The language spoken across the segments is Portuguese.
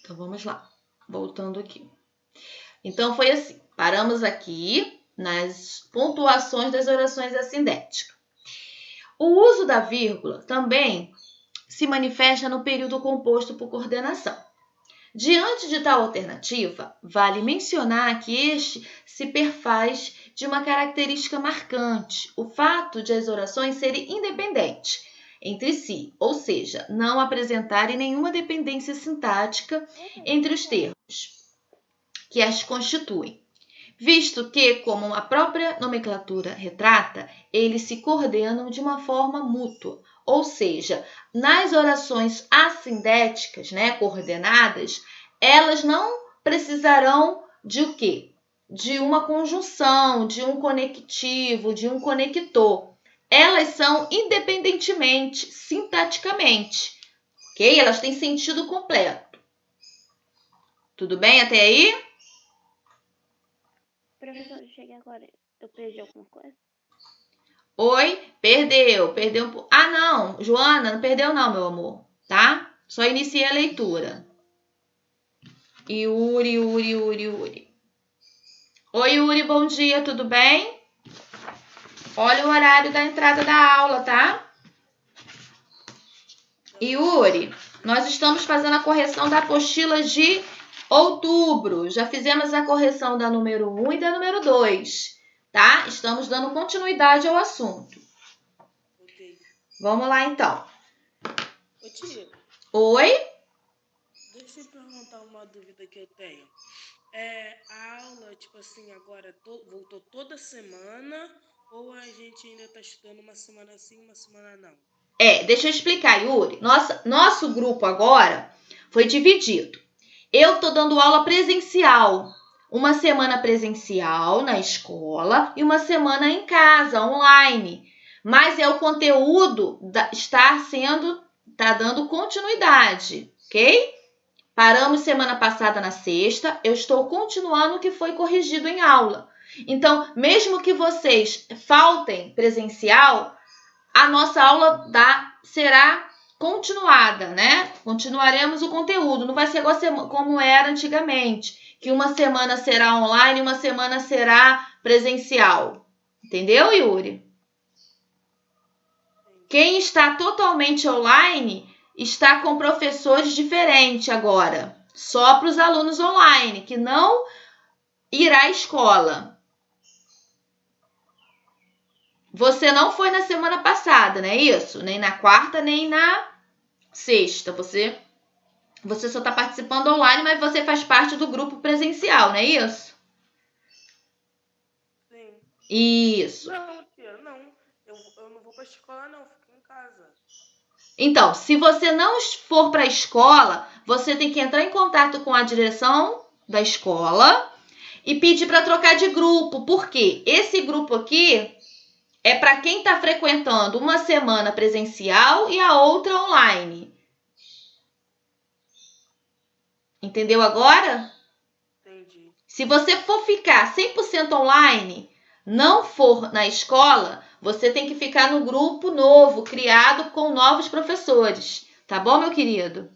Então, vamos lá. Voltando aqui. Então, foi assim. Paramos aqui nas pontuações das orações assindéticas. O uso da vírgula também se manifesta no período composto por coordenação. Diante de tal alternativa, vale mencionar que este se perfaz de uma característica marcante, o fato de as orações serem independentes entre si, ou seja, não apresentarem nenhuma dependência sintática entre os termos que as constituem, visto que, como a própria nomenclatura retrata, eles se coordenam de uma forma mútua, ou seja, nas orações assindéticas, coordenadas, elas não precisarão de o quê? De uma conjunção, de um conectivo, de um conector. Elas são independentemente, sintaticamente, ok? Elas têm sentido completo. Tudo bem até aí? Professor, eu cheguei agora. Eu perdi alguma coisa? Oi? Perdeu um pouco. Ah, não, Joana, não perdeu não, meu amor, tá? Só iniciei a leitura. Yuri. Oi, Yuri, bom dia, tudo bem? Olha o horário da entrada da aula, tá? Yuri, nós estamos fazendo a correção da apostila de outubro. Já fizemos a correção da número 1 e da número 2, tá? Estamos dando continuidade ao assunto. Ok. Vamos lá, então. Ô, tia, Oi? deixa eu perguntar uma dúvida que eu tenho. A aula, tipo assim, agora voltou toda semana ou a gente ainda está estudando uma semana sim, uma semana não? Deixa eu explicar, Yuri. Nosso grupo agora foi dividido. Eu estou dando aula presencial. Uma semana presencial na escola e uma semana em casa, online. Mas o conteúdo está dando continuidade, ok? Paramos semana passada na sexta, eu estou continuando o que foi corrigido em aula. Então, mesmo que vocês faltem presencial, a nossa aula será continuada, né? Continuaremos o conteúdo, não vai ser igual como era antigamente, que uma semana será online e uma semana será presencial. Entendeu, Yuri? Quem está totalmente online está com professores diferentes agora, só para os alunos online, que não irá à escola. Você não foi na semana passada, não é isso? Nem na quarta, nem na sexta. Você só está participando online, mas você faz parte do grupo presencial, não é isso? Sim. Isso. Não, tia, não. Eu não vou para a escola, não. Fico em casa. Então, se você não for para a escola, você tem que entrar em contato com a direção da escola e pedir para trocar de grupo. Por quê? Esse grupo aqui é para quem está frequentando uma semana presencial e a outra online. Entendeu agora? Entendi. Se você for ficar 100% online, não for na escola, você tem que ficar no grupo novo, criado com novos professores. Tá bom, meu querido?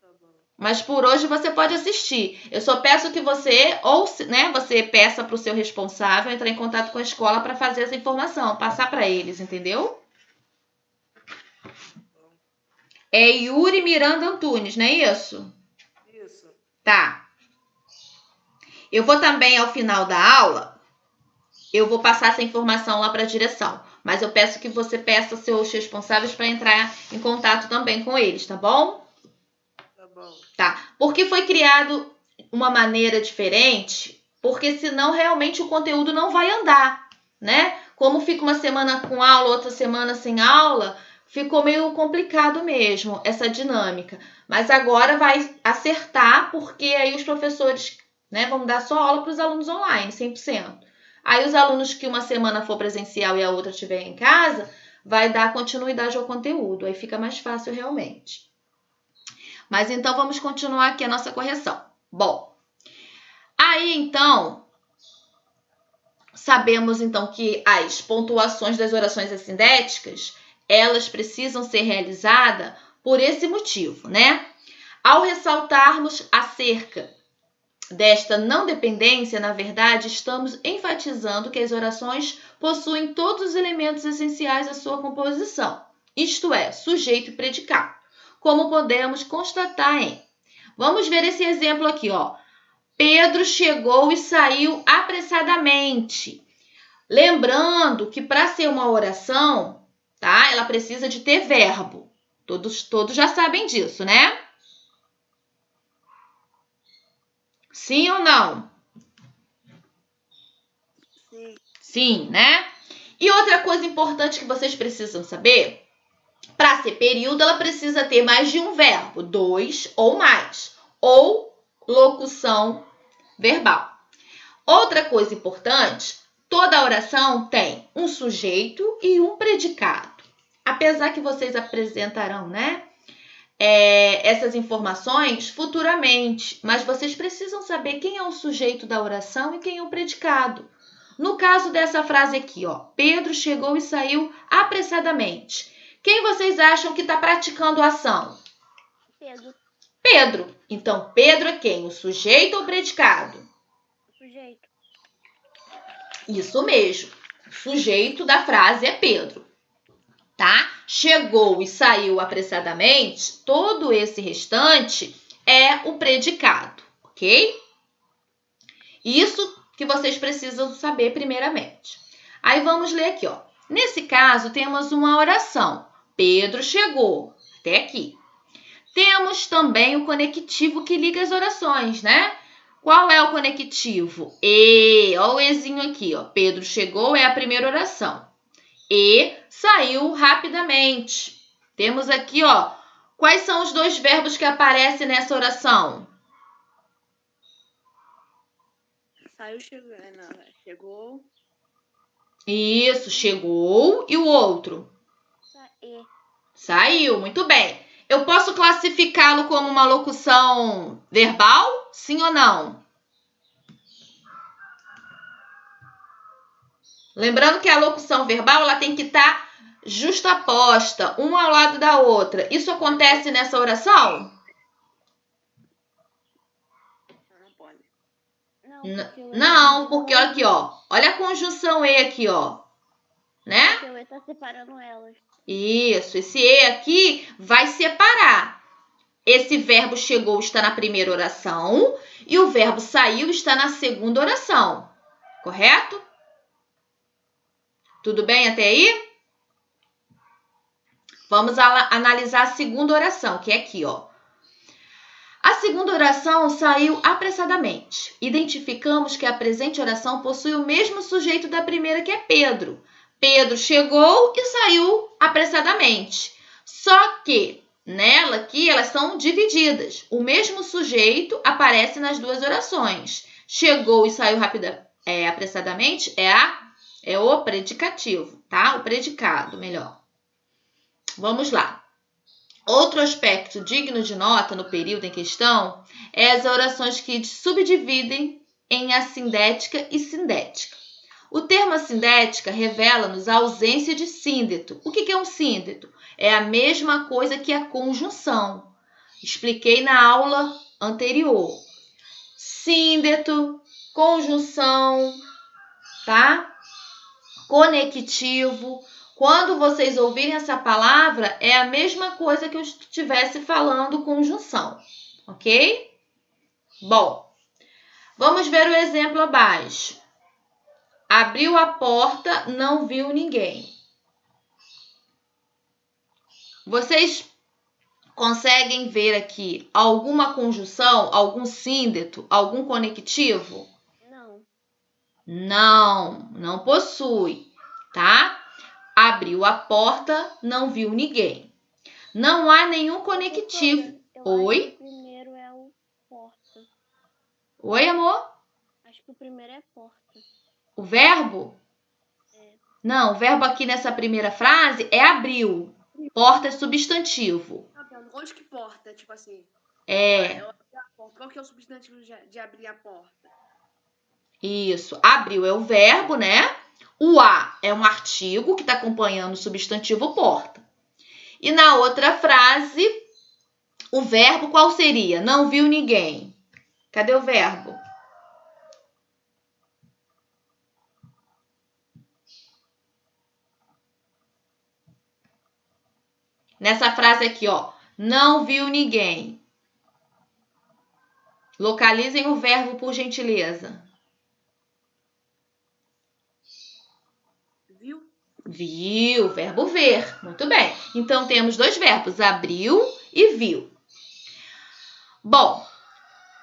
Tá bom. Mas por hoje você pode assistir. Eu só peço que você, você peça para o seu responsável entrar em contato com a escola para fazer essa informação, passar para eles, entendeu? Bom. É Yuri Miranda Antunes, não é isso? Isso. Tá. Eu vou também, ao final da aula, eu vou passar essa informação lá para a direção. Mas eu peço que você peça aos seus responsáveis para entrar em contato também com eles, tá bom? Tá bom. Tá. Porque foi criado uma maneira diferente, porque senão realmente o conteúdo não vai andar, né? Como fica uma semana com aula, outra semana sem aula, ficou meio complicado mesmo essa dinâmica. Mas agora vai acertar, porque aí os professores, vão dar só aula para os alunos online, 100%. Aí os alunos que uma semana for presencial e a outra estiver em casa, vai dar continuidade ao conteúdo. Aí fica mais fácil realmente. Mas então vamos continuar aqui a nossa correção. Bom, aí então sabemos então que as pontuações das orações assindéticas, elas precisam ser realizadas por esse motivo, né? Ao ressaltarmos acerca desta não dependência, na verdade, estamos enfatizando que as orações possuem todos os elementos essenciais à sua composição, isto é, sujeito e predicado, como podemos constatar em... Vamos ver esse exemplo aqui, ó. Pedro chegou e saiu apressadamente. Lembrando que para ser uma oração, tá? Ela precisa de ter verbo. Todos já sabem disso, né? Sim ou não? Sim. Sim, né? E outra coisa importante que vocês precisam saber, para ser período, ela precisa ter mais de um verbo, 2 ou mais, ou locução verbal. Outra coisa importante, toda oração tem um sujeito e um predicado. Apesar que vocês apresentarão, né? Essas informações futuramente, mas vocês precisam saber quem é o sujeito da oração e quem é o predicado. No caso dessa frase aqui, ó, Pedro chegou e saiu apressadamente. Quem vocês acham que está praticando a ação? Pedro. Pedro. Então, Pedro é quem? O sujeito ou o predicado? Sujeito. Isso mesmo. O sujeito da frase é Pedro. Tá? Chegou e saiu apressadamente, todo esse restante é o predicado, ok? Isso que vocês precisam saber primeiramente. Aí vamos ler aqui, ó. Nesse caso, temos uma oração. Pedro chegou, até aqui. Temos também o conectivo que liga as orações, né? Qual é o conectivo? E, ó o ezinho aqui, ó. Pedro chegou é a primeira oração. E saiu rapidamente. Temos aqui, ó, quais são os dois verbos que aparecem nessa oração? Saiu, chegou. Isso, chegou. E o outro? Saiu, muito bem. Eu posso classificá-lo como uma locução verbal? Sim ou não? Lembrando que a locução verbal ela tem que estar justaposta, uma ao lado da outra. Isso acontece nessa oração? Não pode. Não, porque olha aqui, ó. Olha a conjunção E aqui, ó. Né? Porque o E tá separando elas. Isso, esse E aqui vai separar. Esse verbo chegou está na primeira oração e o verbo saiu está na segunda oração. Correto? Tudo bem até aí? Vamos analisar a segunda oração, que é aqui, ó. A segunda oração saiu apressadamente. Identificamos que a presente oração possui o mesmo sujeito da primeira, que é Pedro. Pedro chegou e saiu apressadamente. Só que nela aqui elas são divididas. O mesmo sujeito aparece nas duas orações. Chegou e saiu apressadamente é o predicativo, tá? O predicado, melhor. Vamos lá. Outro aspecto digno de nota no período em questão é as orações que subdividem em assindética e sindética. O termo assindética revela-nos a ausência de síndeto. O que é um síndeto? É a mesma coisa que a conjunção. Expliquei na aula anterior. Síndeto, conjunção, tá? Conectivo. Quando vocês ouvirem essa palavra, é a mesma coisa que eu estivesse falando conjunção, ok? Bom, vamos ver o exemplo abaixo. Abriu a porta, não viu ninguém. Vocês conseguem ver aqui alguma conjunção, algum síndeto, algum conectivo? Não possui, tá? Abriu a porta, não viu ninguém. Não há nenhum conectivo. Oi? Acho que o primeiro é o porta. Oi, amor? Acho que o primeiro é porta. O verbo? É. Não, o verbo aqui nessa primeira frase é abriu. Porta é substantivo. Onde que porta? Tipo assim. Qual que é o substantivo de abrir a porta? Isso. Abriu é o verbo, né? O a é um artigo que está acompanhando o substantivo porta. E na outra frase, O verbo qual seria? Não viu ninguém. Cadê o verbo? Nessa frase aqui, ó. Não viu ninguém. Localizem o verbo, por gentileza. Viu? Viu, verbo ver. Muito bem. Então, temos dois verbos, abriu e viu. Bom,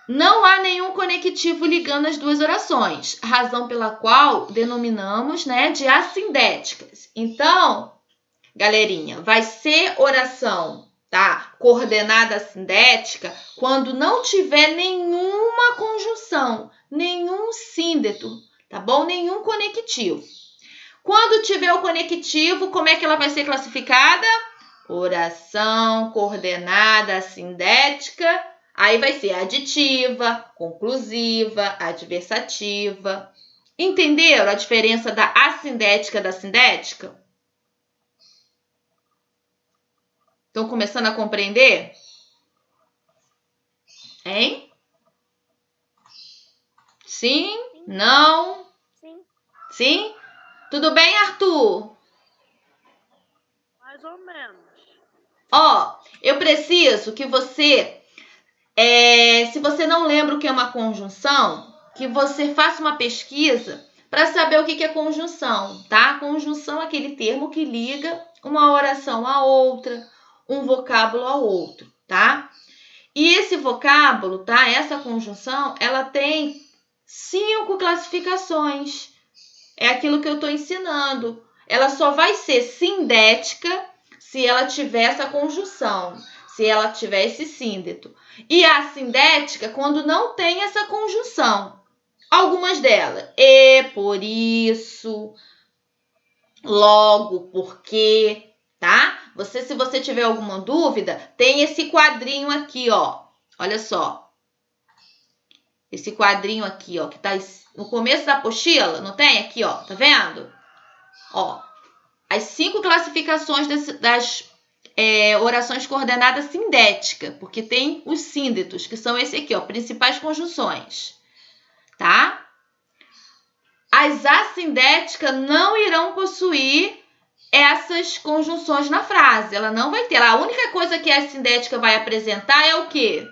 não há nenhum conectivo ligando as duas orações, razão pela qual denominamos, de assindéticas. Então, galerinha, vai ser oração, tá? Coordenada assindética quando não tiver nenhuma conjunção, nenhum síndeto, tá bom? Nenhum conectivo. Quando tiver o conectivo, como é que ela vai ser classificada? Oração coordenada assindética. Aí vai ser aditiva, conclusiva, adversativa. Entenderam a diferença da assindética da sindética? Estão começando a compreender? Hein? Sim? Não? Sim. Sim? Tudo bem, Arthur? Mais ou menos. Ó, eu preciso que você, se você não lembra o que é uma conjunção, que você faça uma pesquisa para saber o que é conjunção, tá? Conjunção é aquele termo que liga uma oração a outra, um vocábulo ao outro, tá? E esse vocábulo, tá? Essa conjunção, ela tem 5 classificações. É aquilo que eu estou ensinando. Ela só vai ser sindética se ela tiver essa conjunção, se ela tiver esse síndeto. E assindética quando não tem essa conjunção. Algumas delas. E, por isso, logo, porque, tá? Se você tiver alguma dúvida, tem esse quadrinho aqui, ó. Olha só. Esse quadrinho aqui, ó, que tá no começo da apostila, não tem? Aqui, ó, tá vendo? Ó, as 5 classificações das orações coordenadas sindéticas, porque tem os síndetos, que são esse aqui, ó, principais conjunções, tá? As assindéticas não irão possuir essas conjunções na frase, ela não vai ter. A única coisa que a assindética vai apresentar é o quê?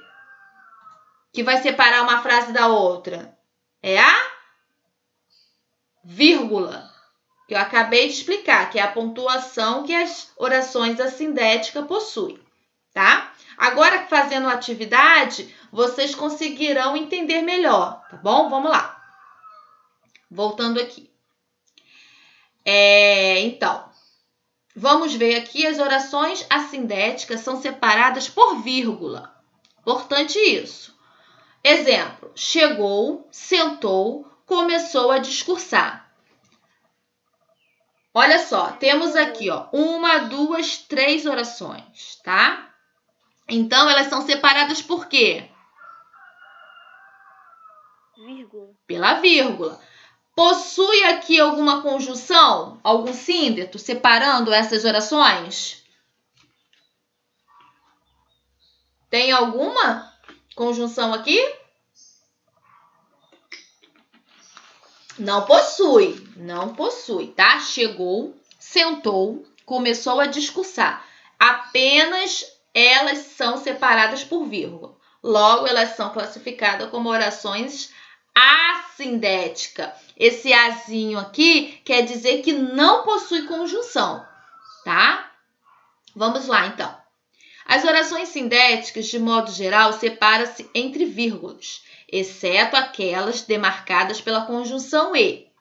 Que vai separar uma frase da outra? É a vírgula, que eu acabei de explicar, que é a pontuação que as orações assindéticas possuem, tá? Agora, fazendo a atividade, vocês conseguirão entender melhor, tá bom? Vamos lá. Voltando aqui. Então, vamos ver aqui, as orações assindéticas são separadas por vírgula. Importante isso. Exemplo, chegou, sentou, começou a discursar. Olha só, temos aqui, ó, 1, 2, 3 orações, tá? Então, elas são separadas por quê? Vírgula. Pela vírgula. Possui aqui alguma conjunção, algum síndeto separando essas orações? Tem alguma conjunção aqui? Não possui, tá? Chegou, sentou, começou a discursar. Apenas elas são separadas por vírgula. Logo, elas são classificadas como orações assindéticas. Esse azinho aqui quer dizer que não possui conjunção, tá? Vamos lá, então. As orações sindéticas, de modo geral, separam-se entre vírgulas, exceto aquelas demarcadas pela conjunção e,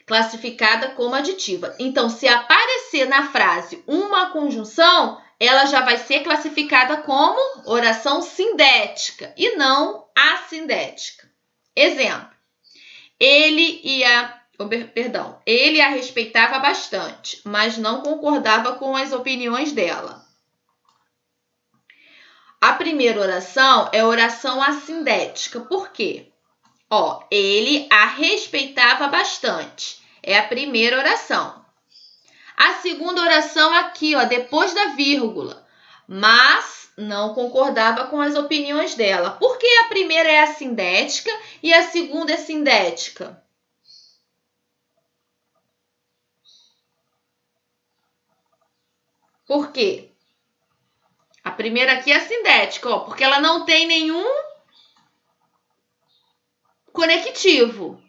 classificada como aditiva. Então, se aparecer na frase uma conjunção, ela já vai ser classificada como oração sindética e não assindética. Exemplo, ele a respeitava bastante, mas não concordava com as opiniões dela. A primeira oração é oração assindética. Por quê? Ó, ele a respeitava bastante. É a primeira oração. A segunda oração aqui, ó, depois da vírgula. Mas não concordava com as opiniões dela. Por que a primeira é assindética e a segunda é sindética? Por quê? A primeira aqui é assindética, ó, porque ela não tem nenhum conectivo,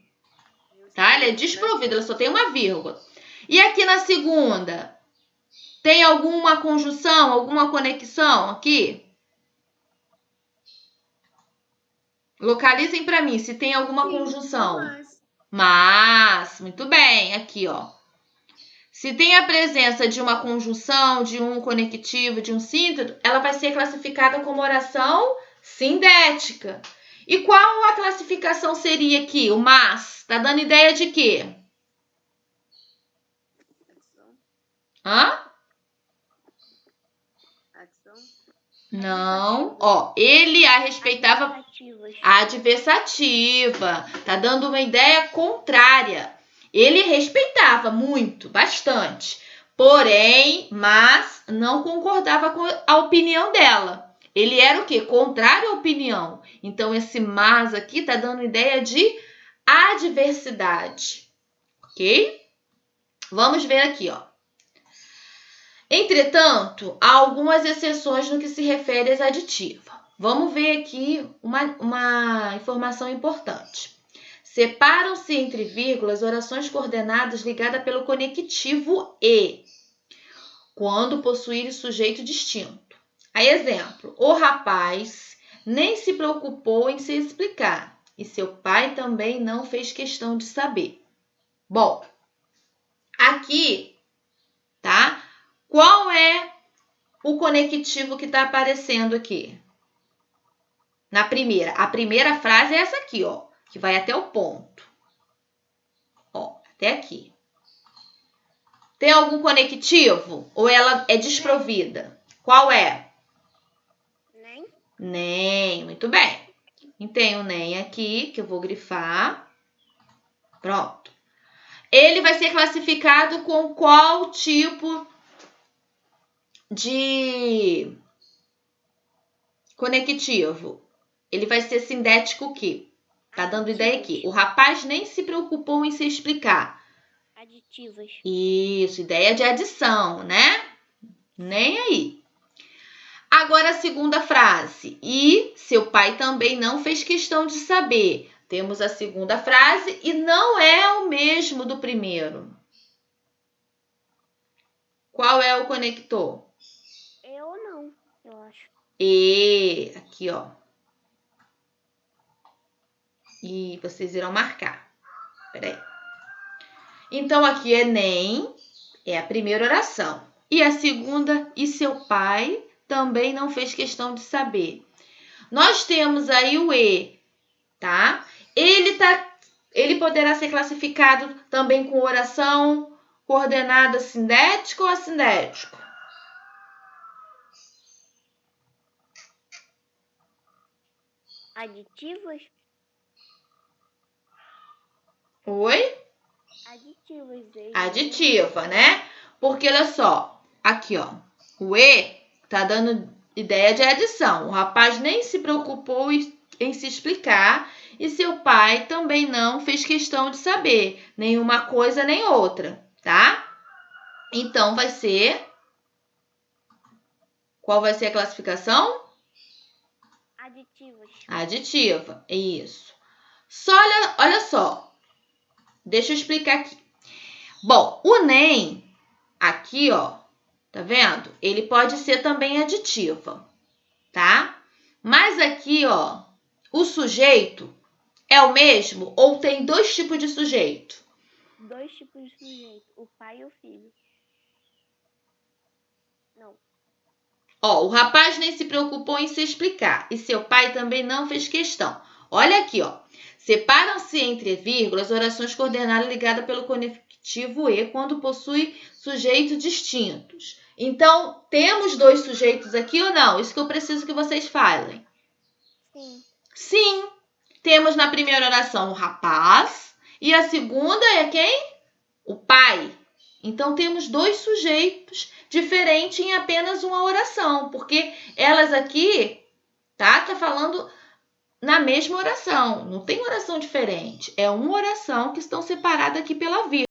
tá? Ela é desprovida, ela só tem uma vírgula. E aqui na segunda, tem alguma conjunção, alguma conexão aqui? Localizem para mim se tem alguma conjunção. Mas, muito bem, aqui, ó. Se tem a presença de uma conjunção, de um conectivo, de um sínteto, ela vai ser classificada como oração sindética. E qual a classificação seria aqui? O mas. Tá dando ideia de quê? Hã? Não. Ó, ele a respeitava adversativa. Tá dando uma ideia contrária. Ele respeitava muito, bastante. Porém, mas não concordava com a opinião dela. Ele era o quê? Contrário à opinião. Então, esse mas aqui tá dando ideia de adversidade. Ok? Vamos ver aqui, ó. Entretanto, há algumas exceções no que se refere às aditivas. Vamos ver aqui uma informação importante. Separam-se entre vírgulas orações coordenadas ligadas pelo conectivo e, quando possuírem sujeito distinto. Aí, exemplo, o rapaz nem se preocupou em se explicar e seu pai também não fez questão de saber. Bom, aqui, tá? Qual é o conectivo que está aparecendo aqui? Na primeira. A primeira frase é essa aqui, ó, que vai até o ponto. Ó, até aqui. Tem algum conectivo? Ou ela é desprovida? Qual é? Nem. Nem. Muito bem. E tem o nem aqui, que eu vou grifar. Pronto. Ele vai ser classificado com qual tipo de conectivo? Ele vai ser sindético o quê? Tá dando ideia aqui. O rapaz nem se preocupou em se explicar. Aditivas. Isso, ideia de adição, né? Nem aí. Agora a segunda frase. E seu pai também não fez questão de saber. Temos a segunda frase e não é o mesmo do primeiro. Qual é o conector? Eu não, eu acho. E aqui, ó. E vocês irão marcar. Peraí. Então, aqui é nem, é a primeira oração. E a segunda, e seu pai também não fez questão de saber. Nós temos aí o e, tá? Ele poderá ser classificado também com oração coordenada sindético ou assindético? Aditivas? Oi? Aditivas. Aditiva, né? Porque olha só, aqui ó, o e tá dando ideia de adição. O rapaz nem se preocupou em se explicar e seu pai também não fez questão de saber nenhuma coisa nem outra, tá? Então vai ser... Qual vai ser a classificação? Aditivas. Aditiva, é isso. Olha só, deixa eu explicar aqui. Bom, o nem, aqui, ó, tá vendo? Ele pode ser também aditiva, tá? Mas aqui, ó, o sujeito é o mesmo ou tem dois tipos de sujeito? Dois tipos de sujeito, o pai e o filho. Não. Ó, o rapaz nem se preocupou em se explicar e seu pai também não fez questão. Olha aqui, ó. Separam-se entre vírgulas orações coordenadas ligadas pelo conectivo e quando possui sujeitos distintos. Então, temos dois sujeitos aqui ou não? Isso que eu preciso que vocês falem. Sim. Sim. Temos na primeira oração o rapaz e a segunda é quem? O pai. Então, temos dois sujeitos diferentes em apenas uma oração, porque Elas aqui, tá falando na mesma oração. Não tem oração diferente. É uma oração que estão separadas aqui pela vírgula.